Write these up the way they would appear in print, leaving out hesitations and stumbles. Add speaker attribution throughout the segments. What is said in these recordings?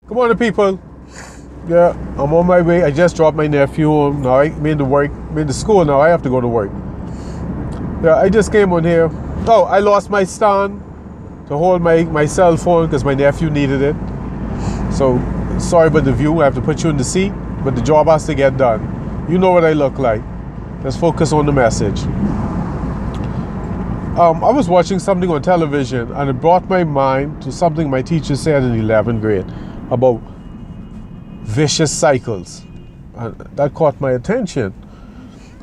Speaker 1: Good morning, people. Yeah, I'm on my way. I just dropped my nephew home. Now I'm in the school now. I have to go to work. Yeah, I just came on here. Oh, I lost my stand to hold my cell phone because my nephew needed it. So, sorry about the view. I have to put you in the seat, but the job has to get done. You know what I look like. Let's focus on the message. I was watching something on television and it brought my mind to something my teacher said in 11th grade about vicious cycles. And that caught my attention.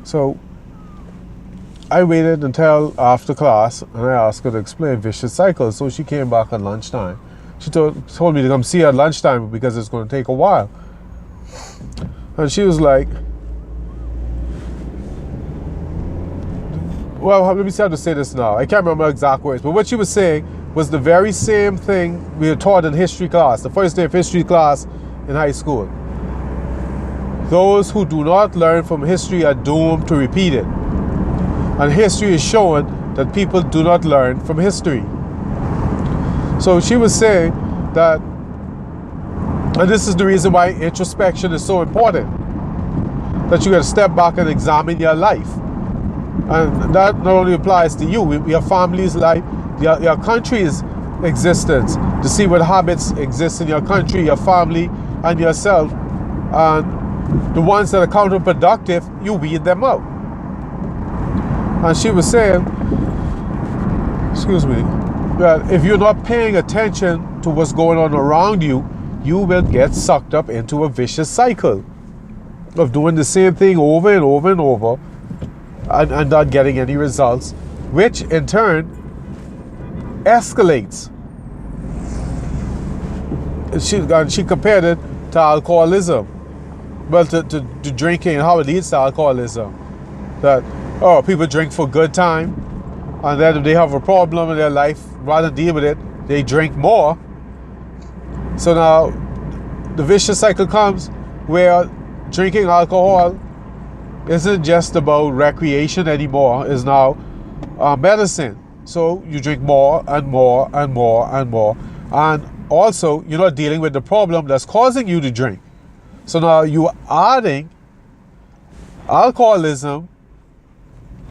Speaker 1: So I waited until after class and I asked her to explain vicious cycles. So she came back at lunchtime. She told me to come see her at lunchtime because it's going to take a while. And she was like, well, let me see how to say this now. I can't remember exact words, but what she was saying was the very same thing we were taught in history class, the first day of history class in high school. Those who do not learn from history are doomed to repeat it. And history is showing that people do not learn from history. So she was saying that, and this is the reason why introspection is so important, that you got to step back and examine your life. And that not only applies to you, your family's life, your country's existence, to see what habits exist in your country, your family, and yourself. And the ones that are counterproductive, you weed them out. And she was saying, excuse me, that if you're not paying attention to what's going on around you, you will get sucked up into a vicious cycle of doing the same thing over and over and over and not getting any results, which in turn escalates. She compared it to alcoholism. Well, to drinking and how it leads to alcoholism. That, people drink for good time, and then if they have a problem in their life, rather than deal with it, they drink more. So now the vicious cycle comes where drinking alcohol isn't just about recreation anymore, it's now medicine. So you drink more and more and more and more. And also, you're not dealing with the problem that's causing you to drink. So now you're adding alcoholism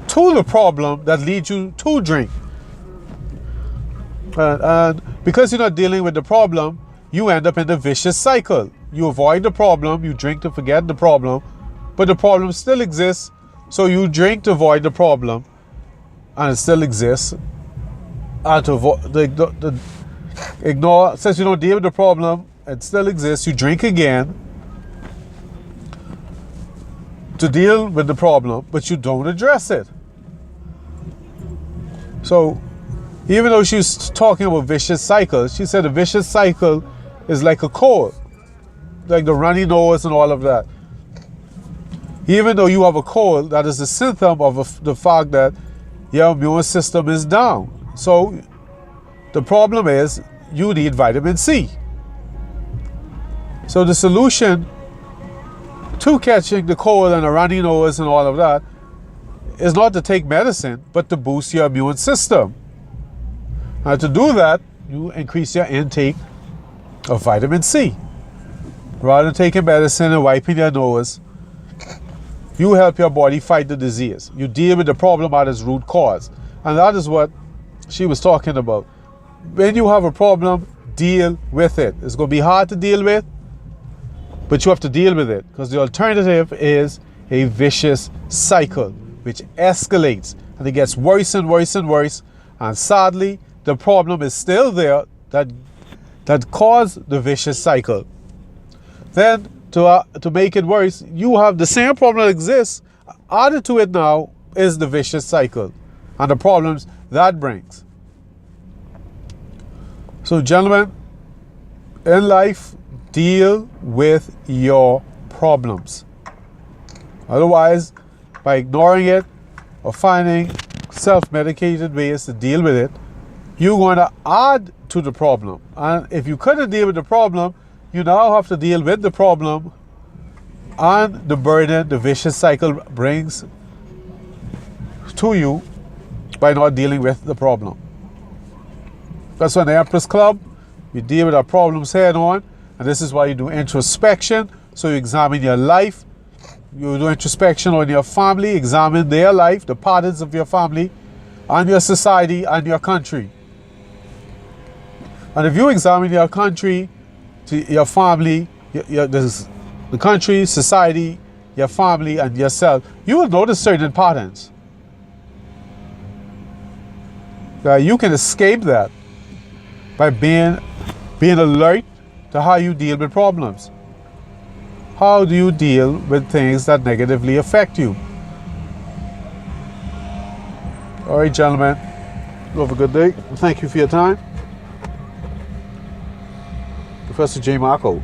Speaker 1: to the problem that leads you to drink. And because you're not dealing with the problem, you end up in the vicious cycle. You avoid the problem, you drink to forget the problem, but the problem still exists, so you drink to avoid the problem, and it still exists. And to ignore, since you don't deal with the problem, it still exists, you drink again to deal with the problem, but you don't address it. So, even though she's talking about vicious cycles, she said a vicious cycle is like a cold, like the runny nose and all of that. Even though you have a cold, that is a symptom of the fact that your immune system is down. So the problem is you need vitamin C. So the solution to catching the cold and a runny nose and all of that is not to take medicine, but to boost your immune system. And to do that, you increase your intake of vitamin C. Rather than taking medicine and wiping your nose, you help your body fight the disease. You deal with the problem at its root cause. And that is what she was talking about. When you have a problem, deal with it. It's going to be hard to deal with, but you have to deal with it, because the alternative is a vicious cycle which escalates and it gets worse and worse and worse. And sadly, the problem is still there that caused the vicious cycle. Then to make it worse, you have the same problem that exists. Added to it now is the vicious cycle and the problems that brings. So gentlemen, in life, deal with your problems. Otherwise, by ignoring it or finding self-medicated ways to deal with it, you're going to add to the problem. And if you couldn't deal with the problem, you now have to deal with the problem and the burden the vicious cycle brings to you by not dealing with the problem. That's why in the Empress Club, we deal with our problems head on, And this is why you do introspection. So you examine your life. You do introspection on your family, examine their life, the patterns of your family, and your society and your country. And if you examine your country, your family, the country, society, your family, and yourself, you will notice certain patterns. You can escape that by being alert to how you deal with problems. How do you deal with things that negatively affect you? All right, gentlemen. Have a good day. Thank you for your time. Professor J. Marco.